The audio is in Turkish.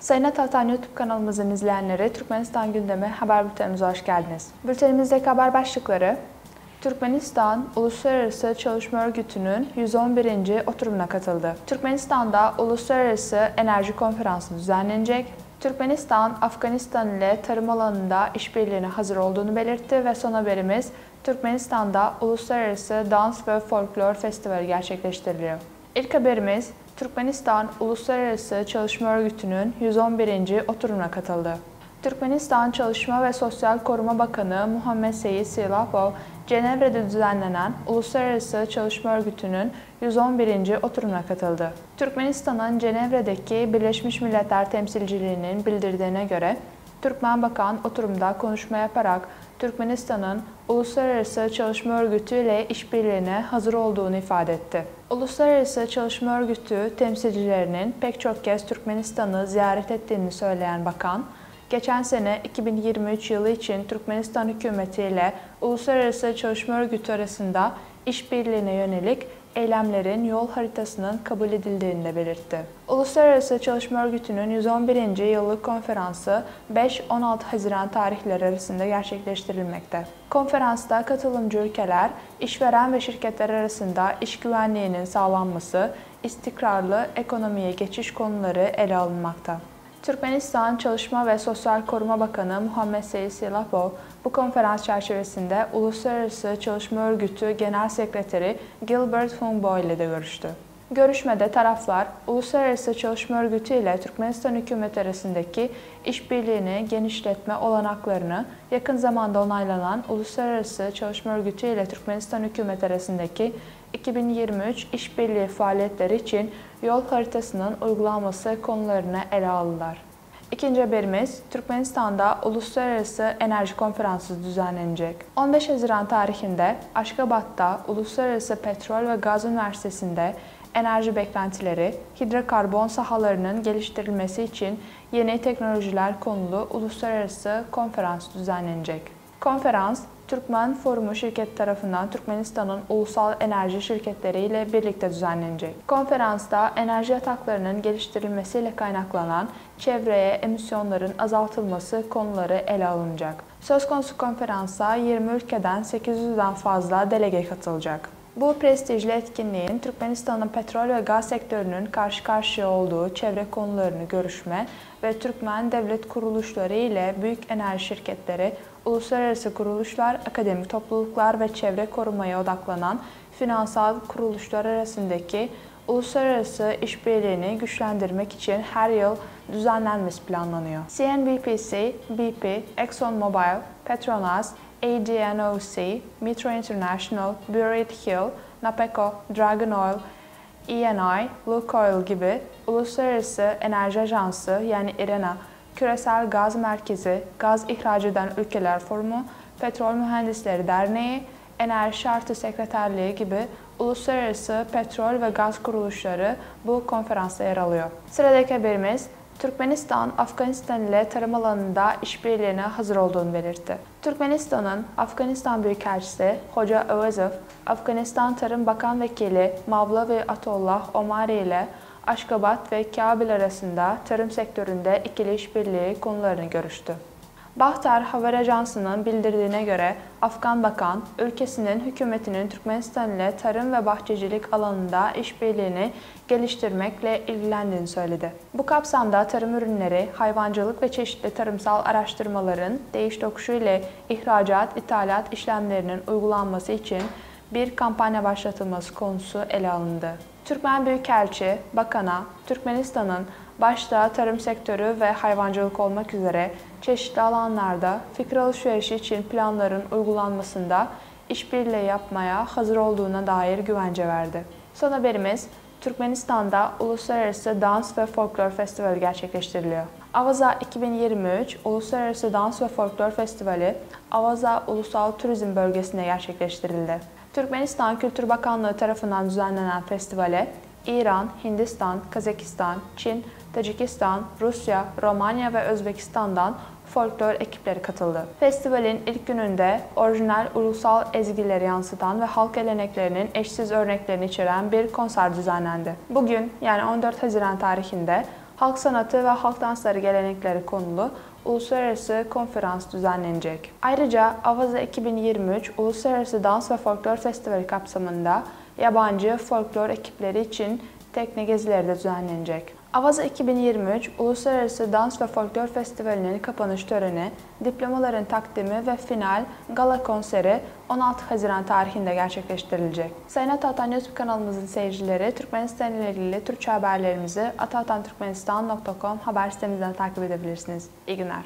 Sayın Atatan YouTube kanalımızın izleyenleri, Türkmenistan gündemi haber bültenimize hoş geldiniz. Bültenimizdeki haber başlıkları: Türkmenistan, Uluslararası Çalışma Örgütü'nün 111. oturumuna katıldı. Türkmenistan'da Uluslararası Enerji Konferansı düzenlenecek. Türkmenistan, Afganistan ile tarım alanında işbirliğine hazır olduğunu belirtti ve son haberimiz, Türkmenistan'da Uluslararası Dans ve Folklor Festivali gerçekleştiriliyor. İlk haberimiz, Türkmenistan, Uluslararası Çalışma Örgütü'nün 111. oturumuna katıldı. Türkmenistan Çalışma ve Sosyal Koruma Bakanı Muhammed Seyit Silahov, Cenevre'de düzenlenen Uluslararası Çalışma Örgütü'nün 111. oturumuna katıldı. Türkmenistan'ın Cenevre'deki Birleşmiş Milletler temsilciliğinin bildirdiğine göre, Türkmen Bakan oturumda konuşma yaparak Türkmenistan'ın Uluslararası Çalışma Örgütü ile işbirliğine hazır olduğunu ifade etti. Uluslararası Çalışma Örgütü temsilcilerinin pek çok kez Türkmenistan'ı ziyaret ettiğini söyleyen bakan, geçen sene 2023 yılı için Türkmenistan hükümeti ile Uluslararası Çalışma Örgütü arasında işbirliğine yönelik eylemlerin yol haritasının kabul edildiğini de belirtti. Uluslararası Çalışma Örgütü'nün 111. yıllık konferansı 5-16 Haziran tarihleri arasında gerçekleştirilmekte. Konferansta katılımcı ülkeler, işveren ve şirketler arasında iş güvenliğinin sağlanması, istikrarlı ekonomiye geçiş konuları ele alınmakta. Türkmenistan Çalışma ve Sosyal Koruma Bakanı Muhammed Seyit Silahov, bu konferans çerçevesinde Uluslararası Çalışma Örgütü Genel Sekreteri Gilbert Humbo ile de görüştü. Görüşmede taraflar, Uluslararası Çalışma Örgütü ile Türkmenistan hükümeti arasındaki işbirliğini genişletme olanaklarını, yakın zamanda onaylanan Uluslararası Çalışma Örgütü ile Türkmenistan hükümeti arasındaki 2023 işbirliği faaliyetleri için yol haritasının uygulanması konularını ele aldılar. İkinci haberimiz, Türkmenistan'da Uluslararası Enerji Konferansı düzenlenecek. 15 Haziran tarihinde Aşgabat'ta Uluslararası Petrol ve Gaz Üniversitesi'nde enerji beklentileri, hidrokarbon sahalarının geliştirilmesi için yeni teknolojiler konulu uluslararası konferans düzenlenecek. Konferans, Türkmen Forumu şirketi tarafından Türkmenistan'ın ulusal enerji şirketleri ile birlikte düzenlenecek. Konferansta enerji yataklarının geliştirilmesiyle kaynaklanan çevreye emisyonların azaltılması konuları ele alınacak. Söz konusu konferansa 20 ülkeden 800'den fazla delege katılacak. Bu prestijli etkinliğin Türkmenistan'ın petrol ve gaz sektörünün karşı karşıya olduğu çevre konularını görüşme ve Türkmen devlet kuruluşları ile büyük enerji şirketleri, uluslararası kuruluşlar, akademik topluluklar ve çevre korumaya odaklanan finansal kuruluşlar arasındaki uluslararası işbirliğini güçlendirmek için her yıl düzenlenmesi planlanıyor. CNBPC, BP, ExxonMobil, Petronas, ADNOC, Metro International, Buried Hill, Napeco, Dragon Oil, ENI, Lukoil gibi Uluslararası Enerji Ajansı yani IRENA, Küresel Gaz Merkezi, Gaz İhraç eden Ülkeler Forumu, Petrol Mühendisleri Derneği, Enerji Şartı Sekreterliği gibi uluslararası petrol ve gaz kuruluşları bu konferansta yer alıyor. Sıradaki haberimiz, Türkmenistan, Afganistan ile tarım alanında işbirliğine hazır olduğunu belirtti. Türkmenistan'ın Afganistan Büyükelçisi Hoca Avazov, Afganistan Tarım Bakan Vekili Mavlavi Atollah Omari ile Aşgabat ve Kabil arasında tarım sektöründe ikili işbirliği konularını görüştü. Bahtar Haber Ajansı'nın bildirdiğine göre Afgan Bakan, ülkesinin hükümetinin Türkmenistan ile tarım ve bahçecilik alanında işbirliğini geliştirmekle ilgilendiğini söyledi. Bu kapsamda tarım ürünleri, hayvancılık ve çeşitli tarımsal araştırmaların değiş tokuşu ile ihracat, ithalat işlemlerinin uygulanması için bir kampanya başlatılması konusu ele alındı. Türkmen Büyükelçi, Bakan'a, Türkmenistan'ın başta tarım sektörü ve hayvancılık olmak üzere çeşitli alanlarda fikir alışverişi için planların uygulanmasında işbirliği yapmaya hazır olduğuna dair güvence verdi. Son haberimiz, Türkmenistan'da Uluslararası Dans ve Folklor Festivali gerçekleştiriliyor. Avaza 2023 Uluslararası Dans ve Folklor Festivali, Avaza Ulusal Turizm Bölgesi'nde gerçekleştirildi. Türkmenistan Kültür Bakanlığı tarafından düzenlenen festivale İran, Hindistan, Kazakistan, Çin, Tacikistan, Rusya, Romanya ve Özbekistan'dan folklor ekipleri katıldı. Festivalin ilk gününde orijinal ulusal ezgileri yansıtan ve halk geleneklerinin eşsiz örneklerini içeren bir konser düzenlendi. Bugün yani 14 Haziran tarihinde halk sanatı ve halk dansları gelenekleri konulu uluslararası konferans düzenlenecek. Ayrıca Avaza 2023 Uluslararası Dans ve Folklor Festivali kapsamında yabancı folklor ekipleri için tekne gezileri de düzenlenecek. Avaza 2023 Uluslararası Dans ve Folklor Festivali'nin kapanış töreni, diplomaların takdimi ve final gala konseri 16 Haziran tarihinde gerçekleştirilecek. Sayın Atatan YouTube kanalımızın seyircileri, Türkmenistan ile ilgili Türkçe haberlerimizi atatanturkmenistan.com haber sitemizden takip edebilirsiniz. İyi günler.